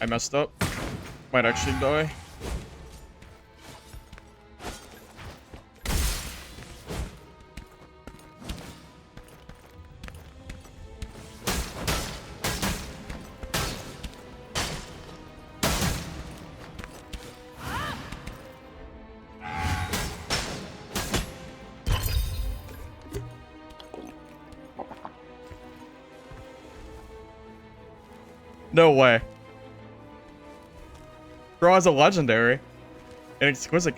I messed up. Might actually die. No way. Bro has a legendary. An exquisite.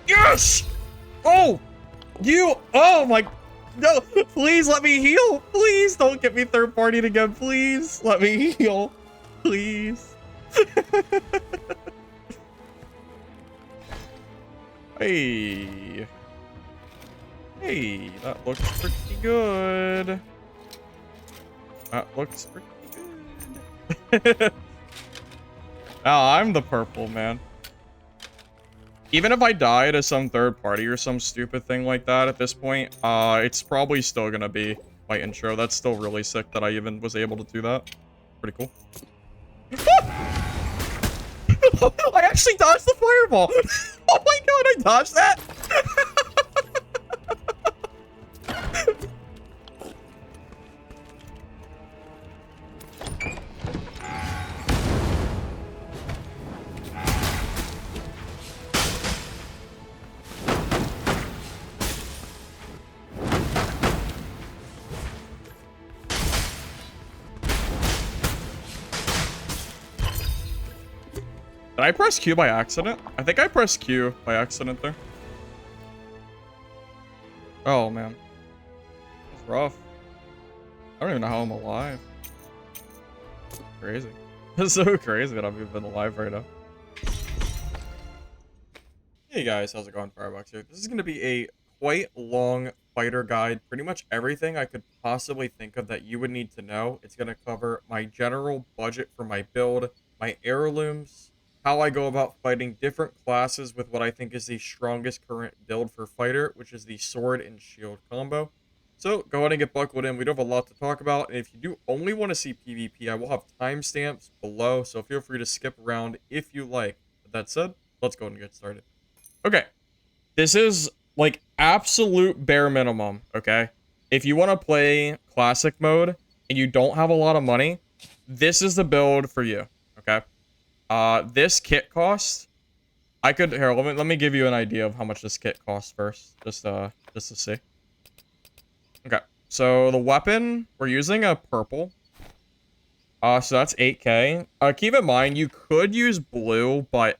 Yes! Oh! Oh my... No! Please let me heal! Please don't get me third-partied again, please! Let me heal! Please! Hey... Hey, that looks pretty good. That looks pretty good. Oh, I'm the purple, man. Even if I die to some third party or some stupid thing like that at this point, it's probably still gonna be my intro. That's still really sick that I even was able to do that. Pretty cool. I actually dodged the fireball! Oh my god, I dodged that! Did I press Q by accident? I think I pressed Q by accident there. Oh, man. That's rough. I don't even know how I'm alive. Crazy. It's so crazy that I'm even alive right now. Hey guys, how's it going? Firebox here. This is going to be a quite long fighter guide. Pretty much everything I could possibly think of that you would need to know. It's going to cover my general budget for my build, my heirlooms, how I go about fighting different classes with what I think is the strongest current build for fighter, which is the sword and shield combo. So go ahead and get buckled in. We do have a lot to talk about, and if you do only want to see PvP, I will have timestamps below, so feel free to skip around if you like. With that said, let's go ahead and get started. Okay, this is like absolute bare minimum, okay? If you want to play classic mode and you don't have a lot of money, this is the build for you, okay? This kit costs, here, let me give you an idea of how much this kit costs first, just to see. Okay, so the weapon, we're using a purple. So that's 8K. Keep in mind, you could use blue, but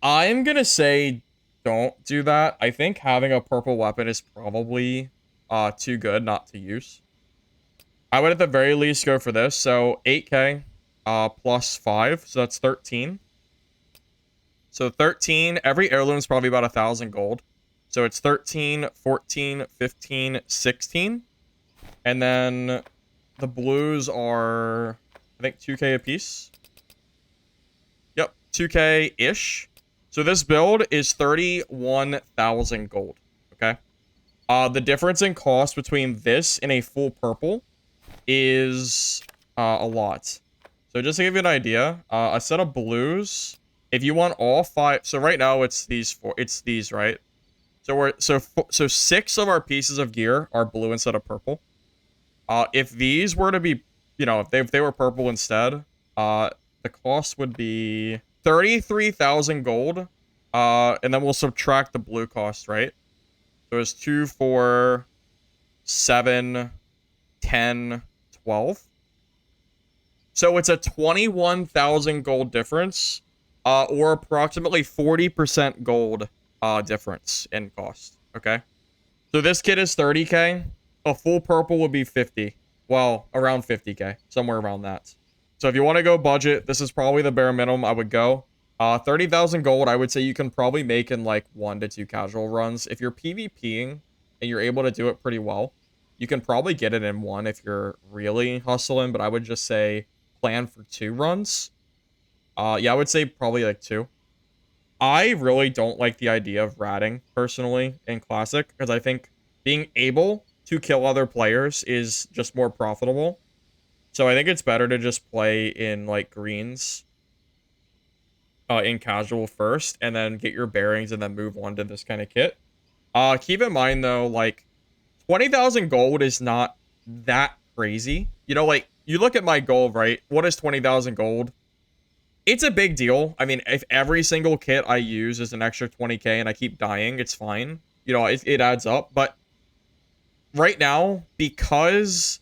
I'm gonna say don't do that. I think having a purple weapon is probably too good not to use. I would at the very least go for this. So 8K plus 5, so that's 13. So 13, every heirloom is probably about 1,000 gold. So it's 13, 14, 15, 16. And then the blues are, I think, 2K a piece. Yep, 2K-ish. So this build is 31,000 gold, okay? The difference in cost between this and a full purple is a lot. So just to give you an idea, a set of blues, if you want all 5, so right now it's these right? So 6 of our pieces of gear are blue instead of purple. If these were to be, if they were purple instead, the cost would be 33,000 gold. And then we'll subtract the blue cost, right? So it's 2, 4, 7, 10, 12. So it's a 21,000 gold difference, or approximately 40% gold difference in cost, okay? So this kit is 30K. A full purple would be 50. Well, around 50K. Somewhere around that. So if you want to go budget, this is probably the bare minimum I would go. 30,000 gold, I would say you can probably make in like 1 to 2 casual runs. If you're PvPing and you're able to do it pretty well, you can probably get it in 1 if you're really hustling, but I would just say plan for 2 runs. Yeah, I would say probably like 2. I really don't like the idea of ratting, personally, in Classic, because I think being able to kill other players is just more profitable. So I think it's better to just play in, like, greens in casual first, and then get your bearings, and then move on to this kind of kit. Keep in mind, though, like, 20,000 gold is not that crazy. You know, like, you look at my gold, right? What is 20,000 gold? It's a big deal. I mean, if every single kit I use is an extra 20k and I keep dying, it's fine. You know, it adds up. But right now, because...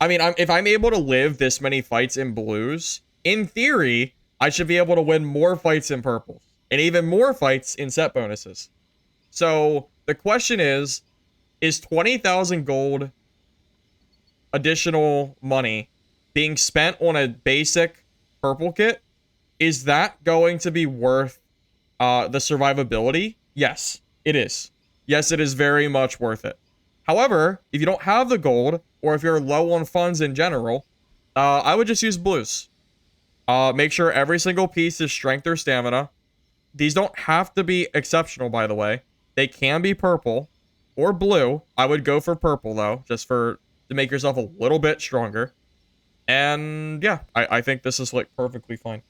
I mean, if I'm able to live this many fights in blues, in theory, I should be able to win more fights in purples. And even more fights in set bonuses. So, the question is 20,000 gold additional money being spent on a basic purple kit, is that going to be worth the survivability? Yes, it is. Yes, it is very much worth it. However, if you don't have the gold, or if you're low on funds in general, I would just use blues. Make sure every single piece is strength or stamina. These don't have to be exceptional, by the way. They can be purple or blue. I would go for purple, though, just to make yourself a little bit stronger. And yeah, I think this is like perfectly fine.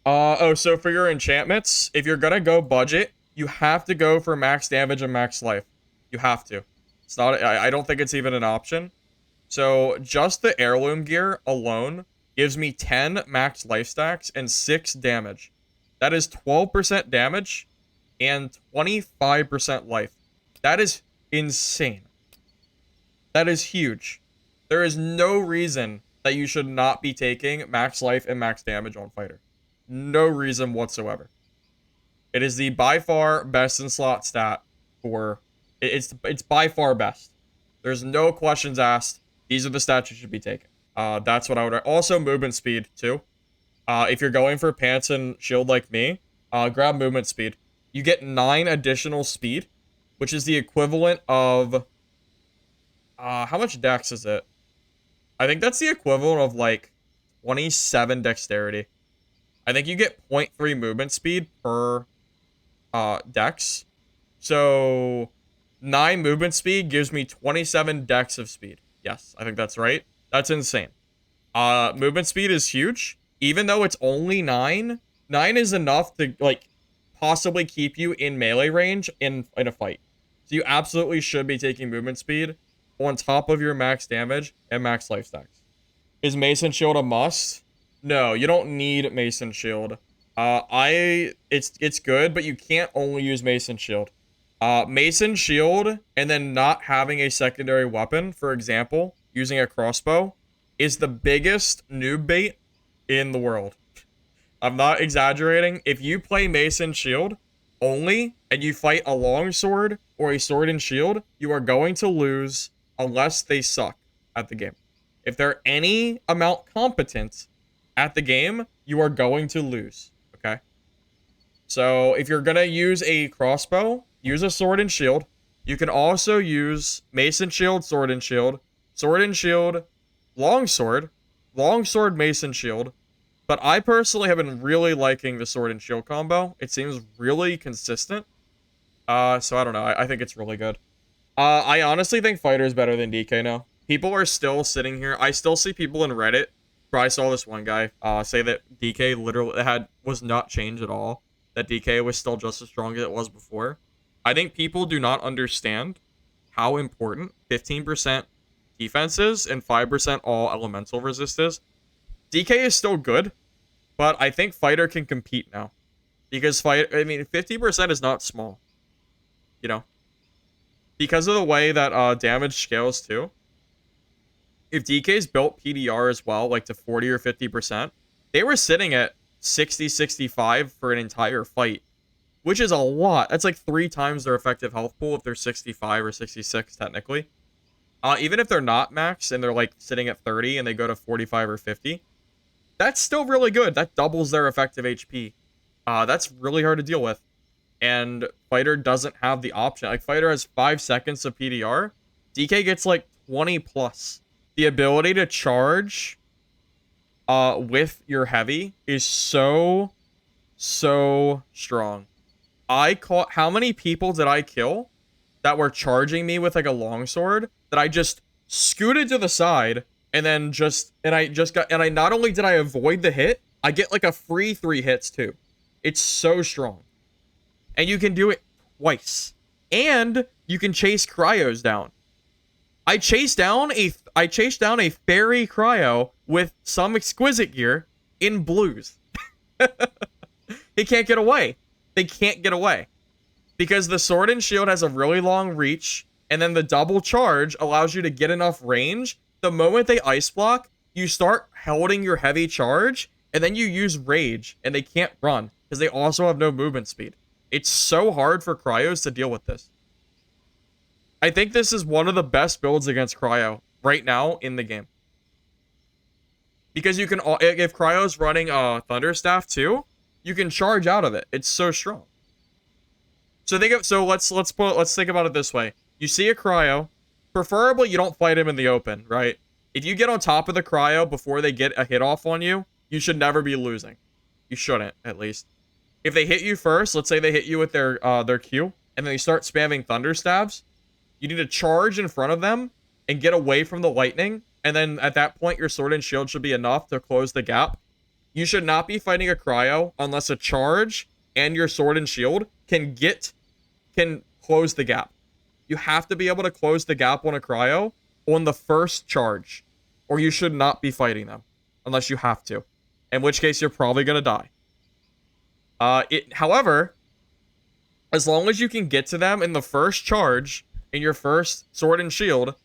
Oh, so for your enchantments, if you're gonna go budget, you have to go for max damage and max life. You have to. It's not, I don't think it's even an option. So just the heirloom gear alone gives me 10 max life stacks and 6 damage. That is 12% damage and 25% life. That is insane. That is huge. There is no reason that you should not be taking max life and max damage on fighter. No reason whatsoever. It is the by far best in slot stat for... It's by far best. There's no questions asked. These are the stats you should be taking. That's what I would... Also, movement speed, too. If you're going for pants and shield like me, grab movement speed. You get 9 additional speed, which is the equivalent of... how much dex is it? I think that's the equivalent of, like, 27 dexterity. I think you get 0.3 movement speed per dex. So 9 movement speed gives me 27 dex of speed. Yes, I think that's right. That's insane. Movement speed is huge. Even though it's only 9, 9 is enough to, like, possibly keep you in melee range in a fight. So you absolutely should be taking movement speed on top of your max damage and max life stacks. Is Mason Shield a must? No, you don't need Mason Shield. It's good, but you can't only use Mason Shield. Mason Shield and then not having a secondary weapon, for example, using a crossbow, is the biggest noob bait in the world. I'm not exaggerating. If you play Mason Shield only, and you fight a longsword or a sword and shield, you are going to lose unless they suck at the game. If they're any amount competent at the game, you are going to lose, okay? So if you're going to use a crossbow, use a sword and shield. You can also use Mason Shield, sword and shield, longsword, Mason Shield. But I personally have been really liking the sword and shield combo. It seems really consistent. So I don't know. I think it's really good. I honestly think fighter is better than DK now. People are still sitting here. I still see people in Reddit. I saw this one guy say that DK literally was not changed at all. That DK was still just as strong as it was before. I think people do not understand how important 15% defense is and 5% all elemental resist is. DK is still good, but I think fighter can compete now. Because 50% is not small. You know? Because of the way that damage scales too. If DK's built PDR as well, like to 40 or 50%, they were sitting at 60, 65 for an entire fight, which is a lot. That's like 3 times their effective health pool if they're 65 or 66 technically. Even if they're not max and they're like sitting at 30 and they go to 45 or 50, that's still really good. That doubles their effective HP. That's really hard to deal with. And Fighter doesn't have the option. Like, Fighter has 5 seconds of PDR. DK gets like 20 plus. The ability to charge with your heavy is so strong. How many people did I kill that were charging me with like a longsword that I just scooted to the side and then I not only did I avoid the hit, I get like a free 3 hits too. It's so strong. And you can do it twice. And you can chase cryos down. I chased down a fairy cryo with some exquisite gear in blues. He can't get away. They can't get away. Because the sword and shield has a really long reach, and then the double charge allows you to get enough range. The moment they ice block, you start holding your heavy charge, and then you use rage, and they can't run, because they also have no movement speed. It's so hard for cryos to deal with this. I think this is one of the best builds against cryo right now in the game. Because you can, if cryo's running Thunderstaff too, you can charge out of it. It's so strong. So let's think about it this way. You see a cryo, preferably you don't fight him in the open, right? If you get on top of the cryo before they get a hit off on you, you should never be losing. You shouldn't, at least. If they hit you first, let's say they hit you with their Q, and then they start spamming thunder stabs, you need to charge in front of them and get away from the lightning, and then at that point your sword and shield should be enough to close the gap. You should not be fighting a cryo unless a charge and your sword and shield can close the gap. You have to be able to close the gap on a cryo on the first charge, or you should not be fighting them unless you have to, in which case you're probably going to die. However, as long as you can get to them in the first charge, in your first sword and shield,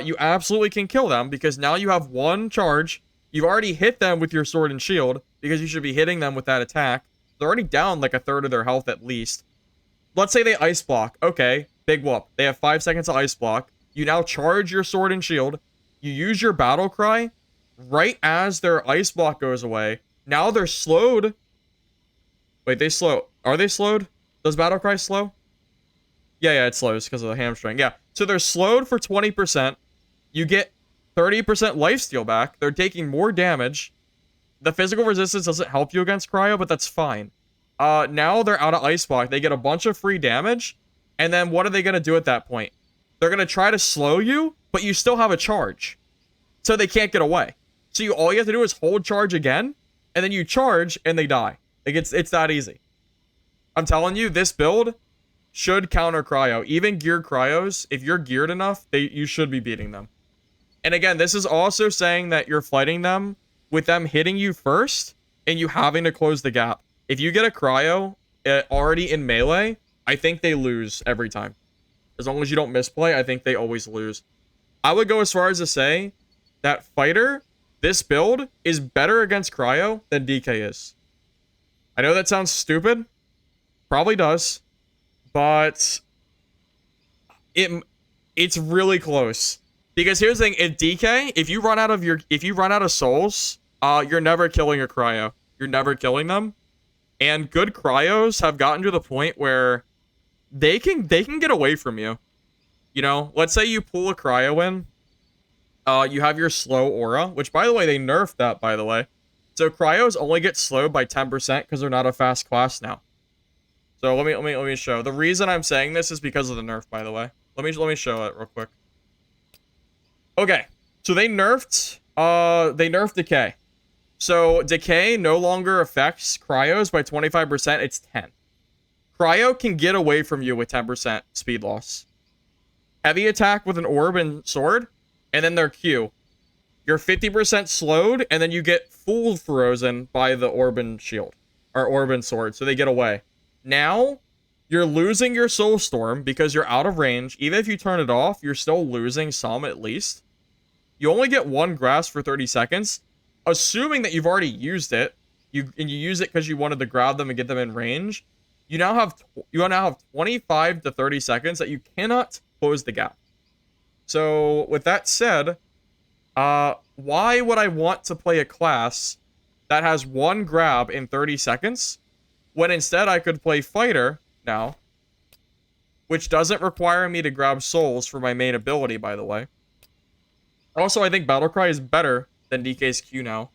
you absolutely can kill them, because now you have one charge. You've already hit them with your sword and shield, because you should be hitting them with that attack. They're already down like a third of their health at least. Let's say they ice block. Okay, big whoop. They have 5 seconds of ice block. You now charge your sword and shield. You use your battle cry right as their ice block goes away. Now they're slowed. Wait, they slow. Are they slowed? Does battle cry slow? Yeah, it slows because of the hamstring. Yeah, so they're slowed for 20%. You get 30% lifesteal back. They're taking more damage. The physical resistance doesn't help you against cryo, but that's fine. Now they're out of ice block. They get a bunch of free damage. And then what are they going to do at that point? They're going to try to slow you, but you still have a charge. So they can't get away. So all you have to do is hold charge again, and then you charge, and they die. Like, it's that easy. I'm telling you, this build should counter cryo. Even geared cryos, if you're geared enough, you should be beating them. And again, this is also saying that you're fighting them with them hitting you first, and you having to close the gap. If you get a cryo already in melee, I think they lose every time. As long as you don't misplay, I think they always lose. I would go as far as to say that Fighter, this build, is better against cryo than DK is. I know that sounds stupid. Probably does. But it's really close. Because here's the thing, if DK, if you run out of souls, you're never killing a cryo. You're never killing them. And good cryos have gotten to the point where they can get away from you. You know, let's say you pull a cryo in. You have your slow aura, which, by the way, they nerfed that, by the way. So cryos only get slowed by 10% because they're not a fast class now. So let me show. The reason I'm saying this is because of the nerf, by the way. Let me show it real quick. Okay, so they nerfed decay. So decay no longer affects cryos by 25%. It's 10. Cryo can get away from you with 10% speed loss. Heavy attack with an orb and sword, and then their Q. You're 50% slowed, and then you get full frozen by the orb and shield. Or orb and sword, so they get away. Now, you're losing your soul storm because you're out of range. Even if you turn it off, you're still losing some at least. You only get one grasp for 30 seconds. Assuming that you've already used it, you use it because you wanted to grab them and get them in range, you now have 25 to 30 seconds that you cannot close the gap. So with that said, why would I want to play a class that has one grab in 30 seconds, when instead I could play fighter now, which doesn't require me to grab souls for my main ability, by the way. Also, I think Battlecry is better than DK's Q now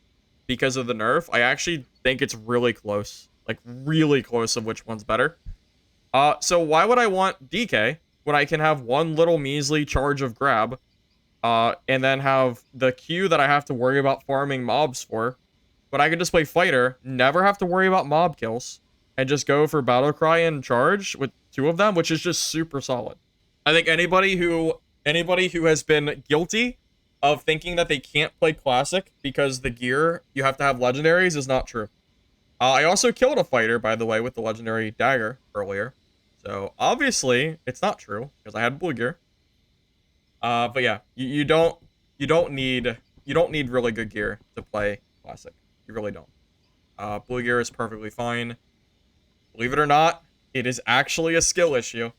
because of the nerf. I actually think it's really close. Like, really close of which one's better. So why would I want DK when I can have one little measly charge of grab, and then have the Q that I have to worry about farming mobs for, but I could just play fighter, never have to worry about mob kills, and just go for Battlecry and charge with two of them, which is just super solid. I think anybody who has been guilty of thinking that they can't play classic because the gear you have to have legendaries is not true. I also killed a fighter, by the way, with the legendary dagger earlier. So obviously it's not true because I had blue gear. But yeah, you don't need really good gear to play classic. You really don't. Blue gear is perfectly fine. Believe it or not, it is actually a skill issue.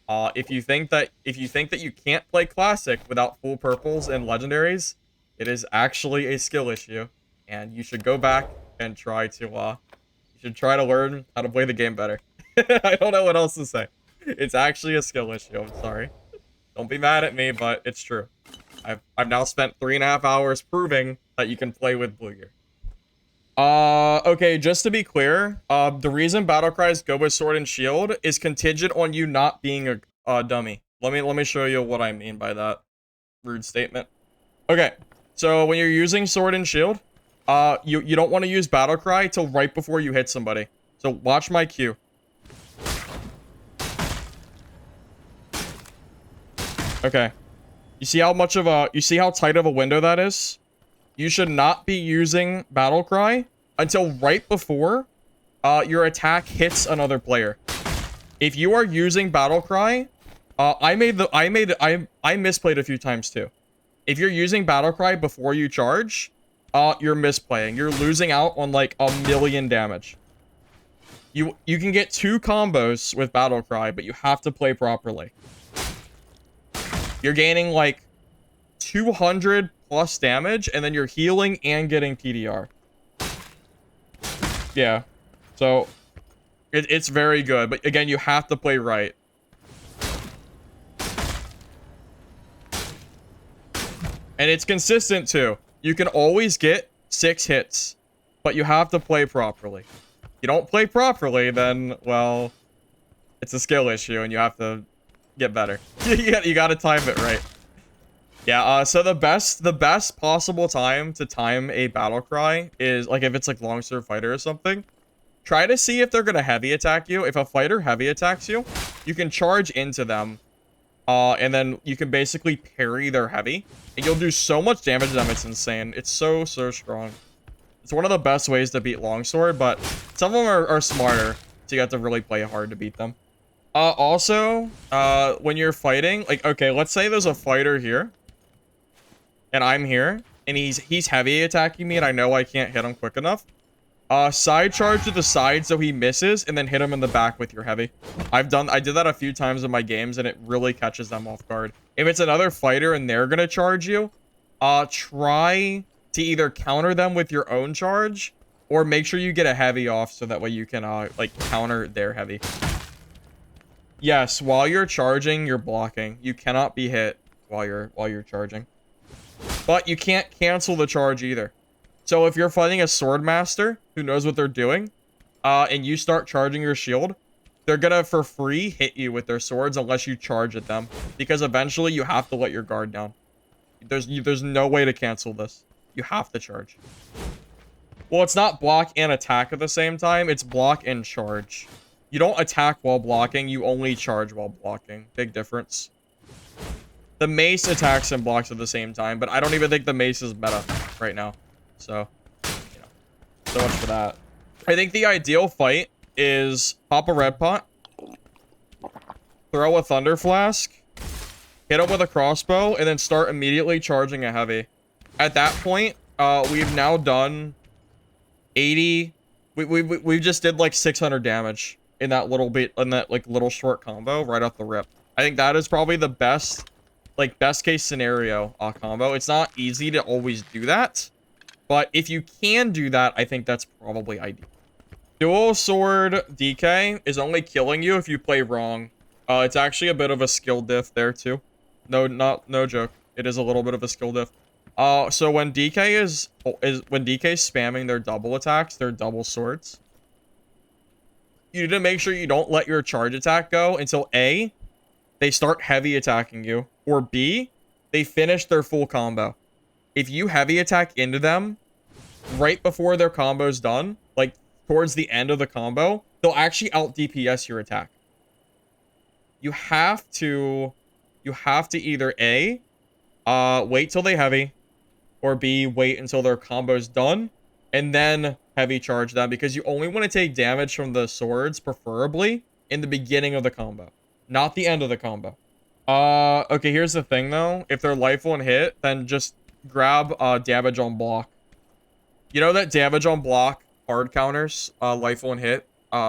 If you think that you can't play classic without full purples and legendaries, it is actually a skill issue, and you should go back and try to learn how to play the game better. I don't know what else to say. It's actually a skill issue. I'm sorry. Don't be mad at me, but it's true. I've now spent 3.5 hours proving that you can play with blue gear. Okay, just to be clear, the reason Battlecries go with sword and shield is contingent on you not being a dummy. Let me show you what I mean by that rude statement. Okay, so when you're using sword and shield, you don't want to use Battlecry till right before you hit somebody. So watch my Q. Okay. You see how tight of a window that is? You should not be using Battlecry until right before your attack hits another player. If you are using Battlecry, I misplayed a few times too. If you're using Battlecry before you charge, you're misplaying. You're losing out on like 1,000,000 damage. You can get 2 combos with Battlecry, but you have to play properly. You're gaining like 200 plus damage, and then you're healing and getting PDR. Yeah. So, it's very good. But again, you have to play right. And it's consistent too. You can always get 6 hits, but you have to play properly. If you don't play properly, then, well, it's a skill issue, and you have to get better. You gotta time it right. Yeah, so the best possible time to time a Battlecry is, like, if it's, like, long serve fighter or something, try to see if they're gonna heavy attack you. If a fighter heavy attacks you, you can charge into them, and then you can basically parry their heavy, and you'll do so much damage to them, it's insane. It's so strong. It's one of the best ways to beat longsword, but some of them are smarter, so you have to really play hard to beat them. Also, when you're fighting, like, okay, let's say there's a fighter here, and I'm here, and he's heavy attacking me, and I know I can't hit him quick enough. Side charge to the side so he misses, and then hit him in the back with your heavy. I did that a few times in my games, and it really catches them off guard. If it's another fighter and they're gonna charge you, try to either counter them with your own charge, or make sure you get a heavy off so that way you can, like, counter their heavy. Yes, while you're charging, you're blocking. You cannot be hit while you're charging. But you can't cancel the charge either. So if you're fighting a sword master who knows what they're doing, and you start charging your shield, they're gonna for free hit you with their swords unless you charge at them, because eventually you have to let your guard down. There's no way to cancel this. You have to charge. Well, it's not block and attack at the same time. It's block and charge. You don't attack while blocking. You only charge while blocking. Big difference. The mace attacks and blocks at the same time, but I don't even think the mace is meta right now. So, you know, so much for that. I think the ideal fight is pop a red pot, throw a thunder flask, hit him with a crossbow, and then start immediately charging a heavy. At that point, we've now done 80. We just did like 600 damage in that little bit, in that like little short combo right off the rip. I think that is probably the best, like, best case scenario combo. It's not easy to always do that, But if you can do that, I think that's probably ideal. Dual sword DK is only killing you if you play wrong. It's actually a bit of a skill diff there too. No joke. It is a little bit of a skill diff. So when DK is spamming their double attacks, their double swords, you need to make sure you don't let your charge attack go until A, they start heavy attacking you, or B, they finish their full combo. If you heavy attack into them right before their combo's done, like towards the end of the combo, they'll actually out DPS your attack. You have to either A, wait till they heavy, or B, wait until their combo's done, and then heavy charge them, because you only want to take damage from the swords, preferably, in the beginning of the combo, not the end of the combo. Okay, here's the thing, though. If they're life one hit, then just grab, damage on block. You know that damage on block hard counters, life one hit,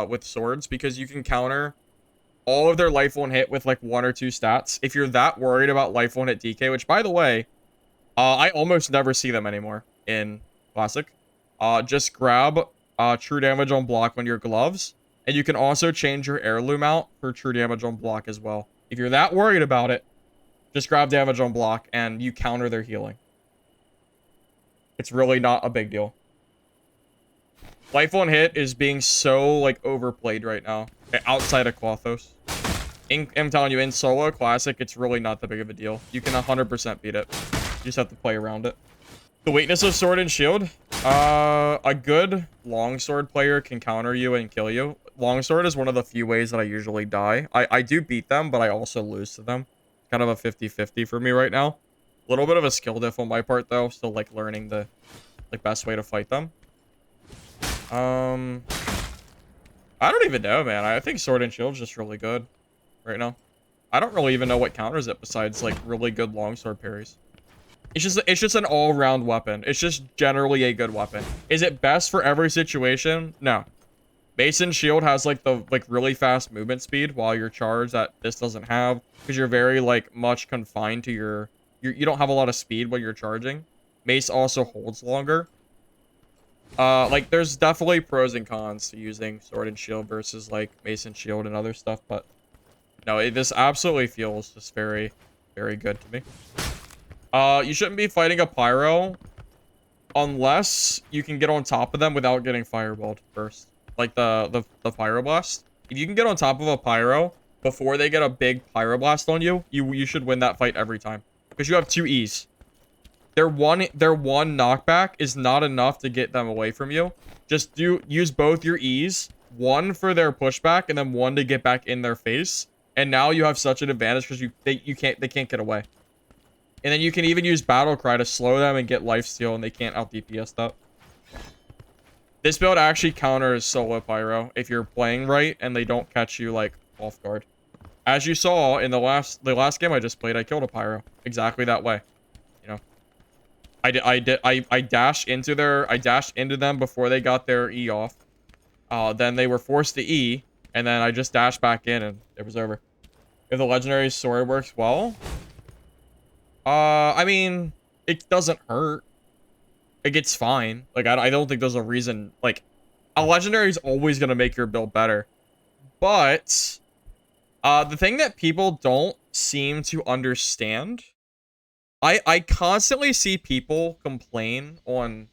with swords, because you can counter all of their life one hit with, like, 1 or 2 stats. If you're that worried about life one hit DK, which, by the way, I almost never see them anymore in Classic. Just grab true damage on block on your gloves, and you can also change your heirloom out for true damage on block as well. If you're that worried about it, just grab damage on block, and you counter their healing. It's really not a big deal. Life one hit is being so, like, overplayed right now, outside of Klothos. I'm telling you, in solo Classic, it's really not that big of a deal. You can 100% beat it. You just have to play around it. The weakness of sword and shield. A good longsword player can counter you and kill you. Longsword is one of the few ways that I usually die. I do beat them, but I also lose to them. Kind of a 50-50 for me right now. A little bit of a skill diff on my part, though. Still, like, learning the, like, best way to fight them. I don't even know, man. I think sword and shield is just really good right now. I don't really even know what counters it besides, like, really good longsword parries. It's just an all-round weapon. It's just generally a good weapon. Is it best for every situation? No. Mason Shield has, like, the, like, really fast movement speed while you're charged that this doesn't have, because you're very, like, much confined to your... You don't have a lot of speed when you're charging. Mace also holds longer. Like, there's definitely pros and cons to using Sword and Shield versus, like, Mace and Shield and other stuff, but... No, this absolutely feels just very, very good to me. You shouldn't be fighting a pyro unless you can get on top of them without getting fireballed first. Like the pyroblast. If you can get on top of a pyro before they get a big pyroblast on you, you should win that fight every time. Because you have 2 E's. Their one knockback is not enough to get them away from you. Just use both your E's, one for their pushback and then one to get back in their face. And now you have such an advantage because they can't get away. And then you can even use Battle Cry to slow them and get lifesteal, and they can't out DPS that. This build actually counters solo pyro if you're playing right and they don't catch you, like, off guard. As you saw in the last game I just played, I killed a pyro exactly that way. You know, I dashed into them before they got their E off. Then they were forced to E, and then I just dashed back in and it was over. If the legendary sword works well, I mean, it doesn't hurt. It gets fine. Like, I don't think there's a reason. Like, a legendary is always going to make your build better. But, the thing that people don't seem to understand, I constantly see people complain on,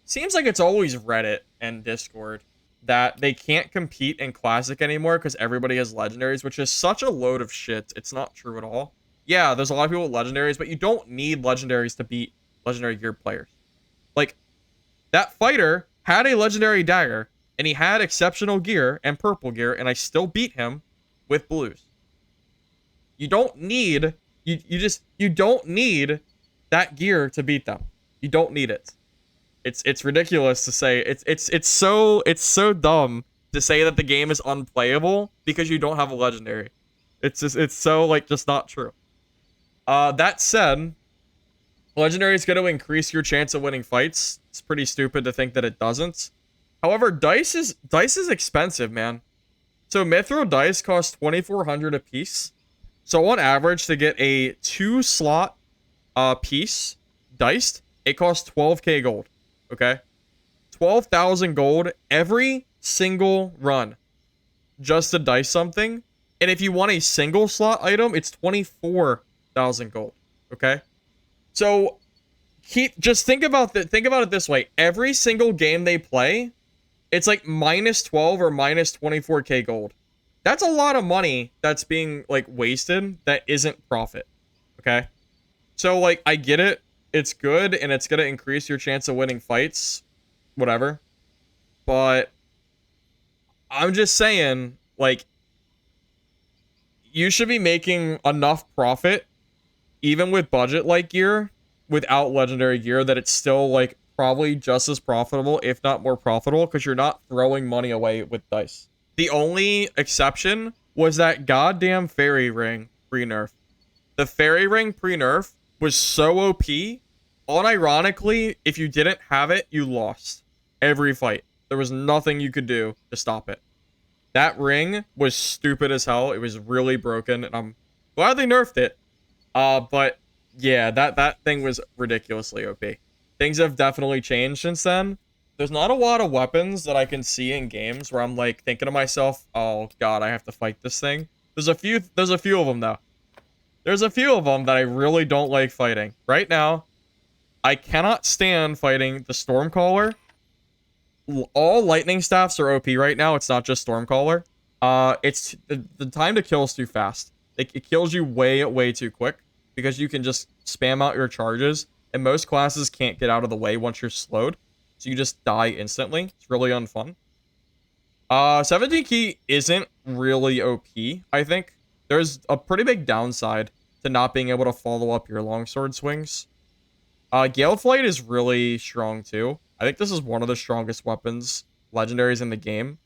seems like it's always Reddit and Discord, that they can't compete in Classic anymore because everybody has legendaries, which is such a load of shit. It's not true at all. Yeah, there's a lot of people with legendaries, but you don't need legendaries to beat legendary gear players. Like, that fighter had a legendary dagger, and he had exceptional gear and purple gear, and I still beat him with blues. You don't need, you don't need that gear to beat them. You don't need it. It's ridiculous to say, it's so dumb to say that the game is unplayable because you don't have a legendary. It's so, like, just not true. That said, legendary is going to increase your chance of winning fights. It's pretty stupid to think that it doesn't. However, dice is expensive, man. So Mithril dice cost 2,400 a piece. So on average, to get a 2-slot piece diced, it costs 12k gold. Okay, 12,000 gold every single run just to dice something. And if you want a single slot item, it's 24,000 gold. Okay, so just think about it this way. Every single game they play, it's like minus 12 or minus 24k gold. That's a lot of money that's being like wasted that isn't profit. Okay, so like I get it, it's good and it's gonna increase your chance of winning fights, whatever, but I'm just saying, like, you should be making enough profit even with budget like gear without legendary gear that it's still like probably just as profitable, if not more profitable, because you're not throwing money away with dice. The only exception was that goddamn fairy ring pre-nerf. The fairy ring pre-nerf was so OP. Unironically, if you didn't have it, you lost every fight. There was nothing you could do to stop it. That ring was stupid as hell. It was really broken, and I'm glad they nerfed it. But yeah, that thing was ridiculously OP. Things have definitely changed since then. There's not a lot of weapons that I can see in games where I'm like thinking to myself, "Oh God, I have to fight this thing." There's a few of them though. There's a few of them that I really don't like fighting. Right now, I cannot stand fighting the Stormcaller. All lightning staffs are OP right now. It's not just Stormcaller. It's the time to kill is too fast. It kills you way too quick because you can just spam out your charges, and most classes can't get out of the way once you're slowed, so you just die instantly. It's really unfun. 17 key isn't really OP, I think. There's a pretty big downside to not being able to follow up your longsword swings. Gale Flight is really strong too. I think this is one of the strongest weapons, legendaries in the game.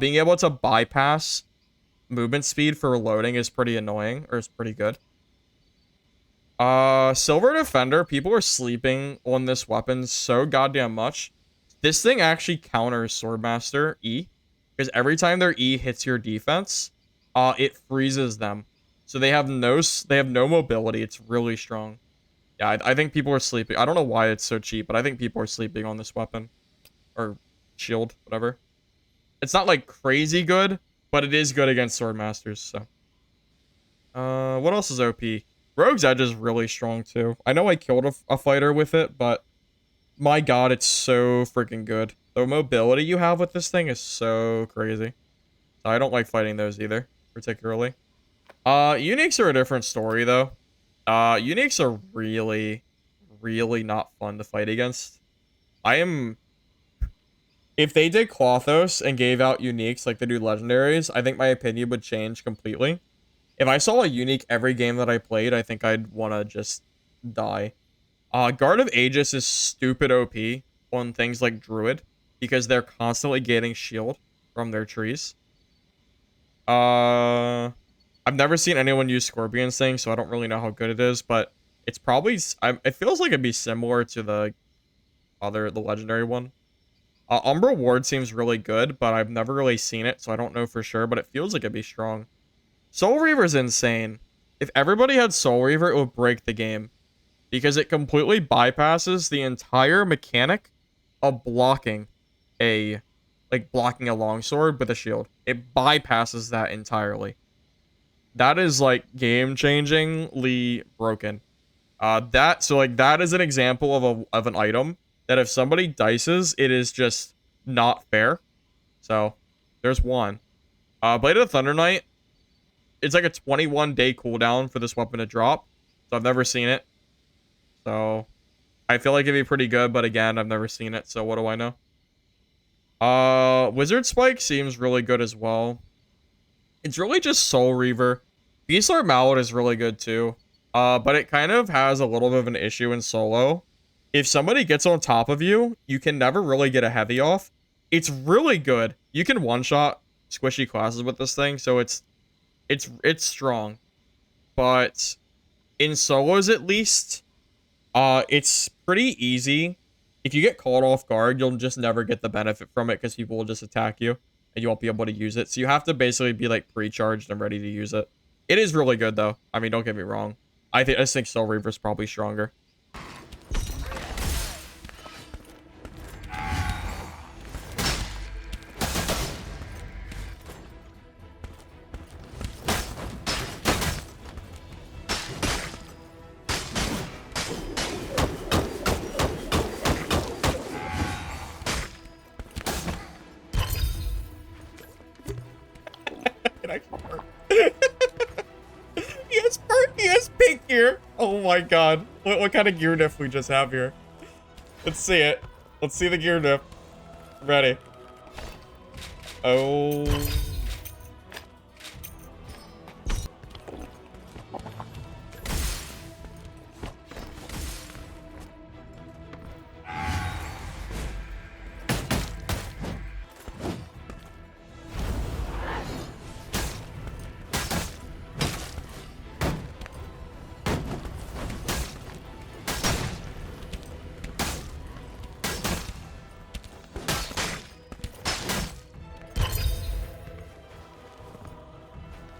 Being able to bypass movement speed for reloading is pretty annoying, or is pretty good. Silver Defender, people are sleeping on this weapon so goddamn much. This thing actually counters Swordmaster E, because every time their E hits your defense, it freezes them. So they have no mobility. It's really strong. Yeah, I think people are sleeping. I don't know why it's so cheap, but I think people are sleeping on this weapon. Or shield, whatever. It's not like crazy good, but it is good against Swordmasters, so. What else is OP? Rogue's Edge is really strong too. I know I killed a fighter with it, but my god, it's so freaking good. The mobility you have with this thing is so crazy. I don't like fighting those either, particularly. Uniques are a different story though. Uniques are really not fun to fight against. If they did Klothos and gave out uniques like they do legendaries, I think my opinion would change completely. If I saw a unique every game that I played, I think I'd want to just die. Guard of Aegis is stupid OP on things like Druid because they're constantly getting shield from their trees. I've never seen anyone use Scorpion's thing, so I don't really know how good it is, but it's probably... it feels like it'd be similar to the legendary one. Umbra Ward seems really good, but I've never really seen it, so I don't know for sure, but it feels like it'd be strong. Soul Reaver's insane. If everybody had Soul Reaver, it would break the game, because it completely bypasses the entire mechanic of blocking a longsword with a shield. It bypasses that entirely. That is like game-changingly broken. That is an example of an item that if somebody dices, it is just not fair. So there's one. Blade of the Thunder Knight. It's like a 21-day cooldown for this weapon to drop. So I've never seen it. So I feel like it'd be pretty good, but again, I've never seen it, so what do I know? Wizard Spike seems really good as well. It's really just Soul Reaver. Beastlar Mallet is really good too. But it kind of has a little bit of an issue in solo. If somebody gets on top of you, you can never really get a heavy off. It's really good. You can one-shot squishy classes with this thing, so it's strong. But in solos at least, it's pretty easy. If you get caught off guard, you'll just never get the benefit from it because people will just attack you and you won't be able to use it. So you have to basically be like pre-charged and ready to use it. It is really good though. I mean, don't get me wrong. I just think Soul Reaver's probably stronger. Oh my god. What kind of gear diff we just have here? Let's see it. Let's see the gear diff. Ready. Oh.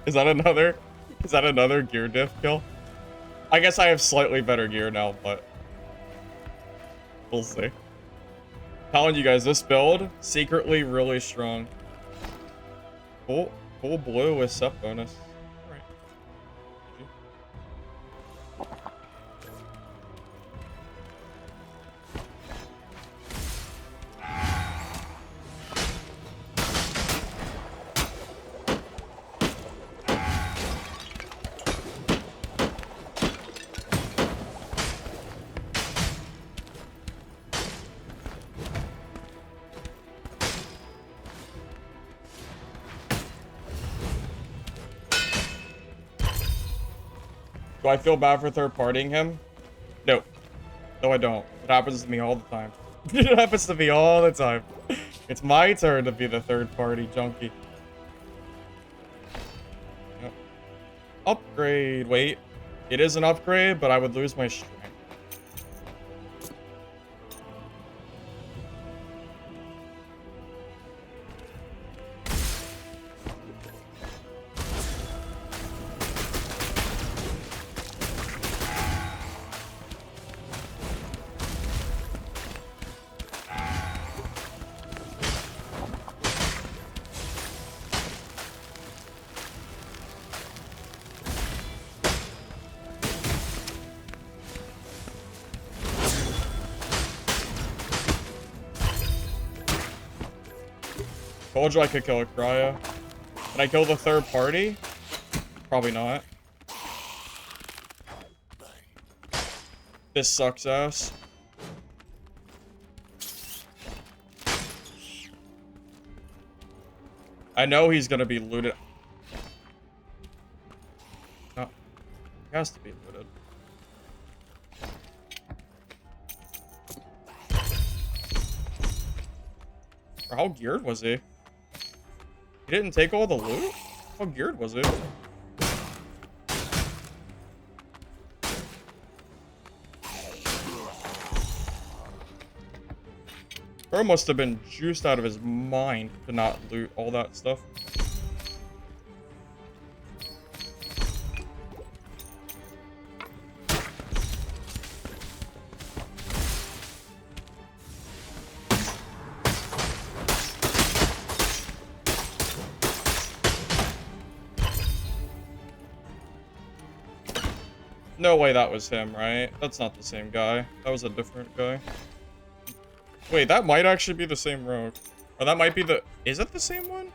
Is that another gear diff kill? I guess I have slightly better gear now, but we'll see. Telling you guys, this build, secretly really strong. Full blue with sub bonus. Alright. Do I feel bad for third-partying him? No. No, I don't. It happens to me all the time. It happens to me all the time. It's my turn to be the third-party junkie. Yep. Upgrade. Wait. It is an upgrade, but I would lose my strength. Told you I could kill a cryo. Can I kill the third party? Probably not. This sucks ass. I know he's gonna be looted. Oh, he has to be looted. Or how geared was he? He didn't take all the loot? How geared was he? Bro must have been juiced out of his mind to not loot all that stuff. No way that was him, right? That's not the same guy. That was a different guy. Wait, that might actually be the same rogue. Or that might be the... Is it the same one?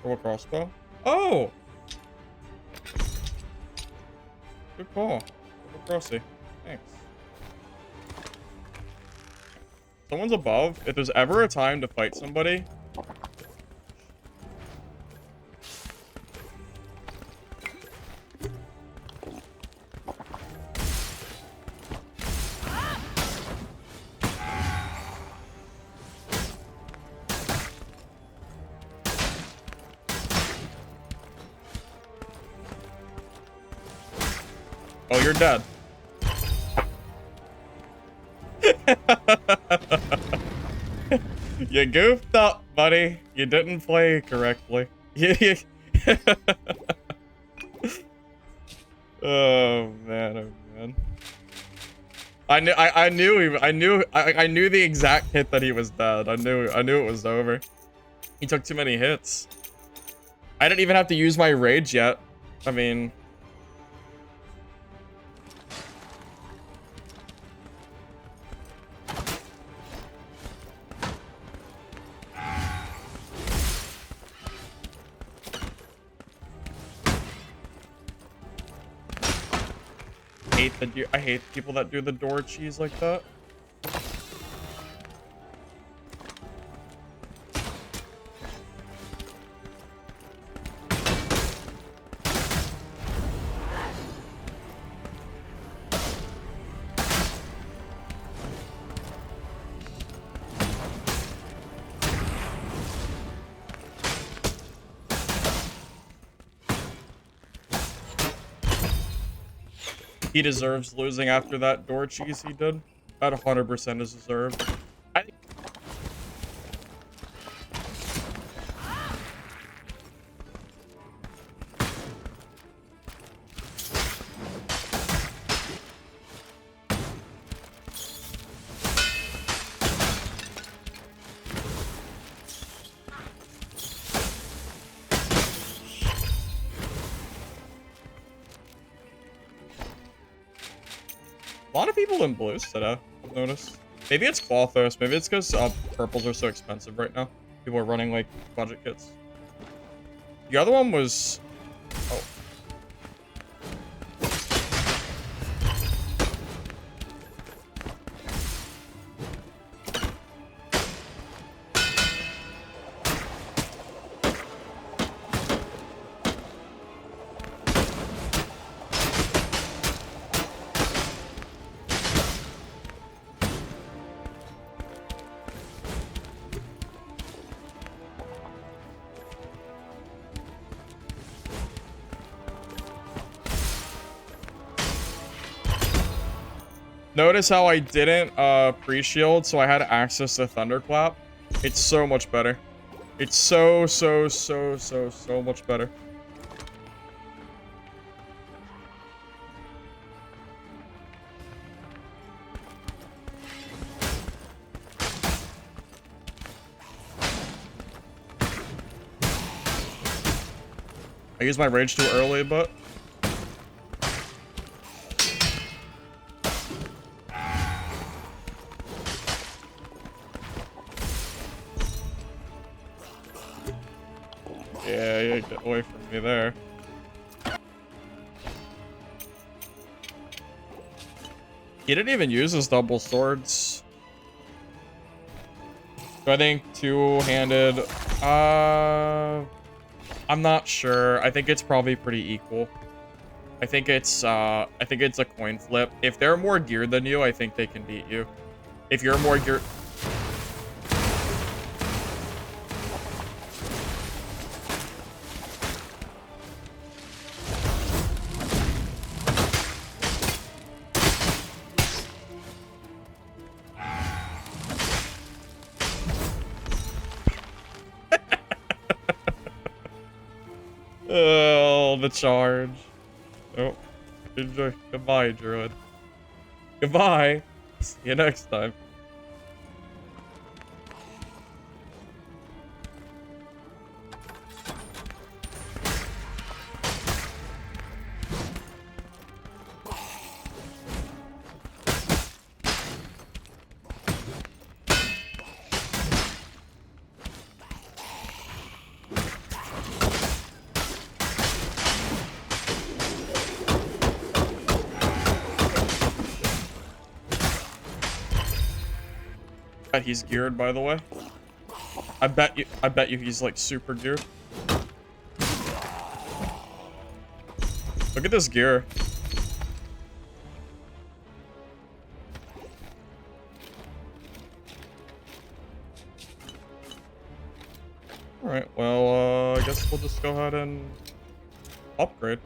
Or what crossbow? Oh! Good call. Good crossy. Thanks. Someone's above. If there's ever a time to fight somebody... Oh, you're dead. You goofed up, buddy. You didn't play correctly. Oh man, oh man. I knew the exact hit that he was dead. I knew it was over. He took too many hits. I didn't even have to use my rage yet. I mean, I hate people that do the door cheese like that. He deserves losing after that door cheese he did. That 100% is deserved. I think a lot of people in blues today, I've noticed. Maybe it's Quathos. Maybe it's because purples are so expensive right now. People are running, like, budget kits. The other one was... Oh. Notice how I didn't pre-shield, so I had access to Thunderclap. It's so much better. It's so much better. I used my rage too early, but... Yeah, get away from me there. He didn't even use his double swords. So I think two-handed... I'm not sure. I think it's probably pretty equal. I think it's a coin flip. If they're more geared than you, I think they can beat you. If you're more geared... Oh, the charge. Oh, enjoy. Goodbye, Druid. Goodbye. See you next time. He's geared, by the way. I bet you he's like super geared. Look at this gear. Alright, well, I guess we'll just go ahead and upgrade.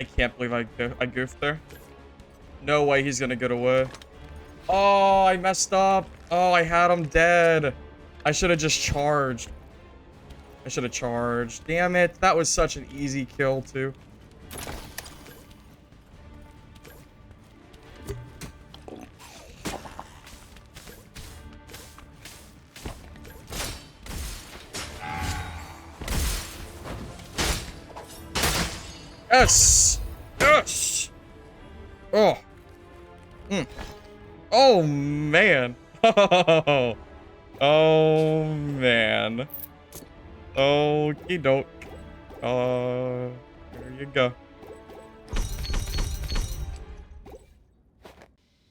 I can't believe I goofed there. No way he's gonna get away. Oh, I messed up. Oh, I had him dead. I should have just charged. I should have charged. Damn it. That was such an easy kill, too. Yes! Yes! Oh. Mm. Oh, man. Oh, man. Okie doke. There you go.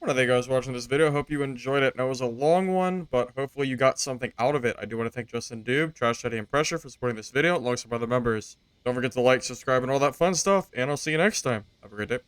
I want to thank you guys for watching this video. Hope you enjoyed it. I know it was a long one, but hopefully you got something out of it. I do want to thank Justin Doob, Trash Teddy, and Pressure for supporting this video, alongside my other members. Don't forget to like, subscribe, and all that fun stuff, and I'll see you next time. Have a great day.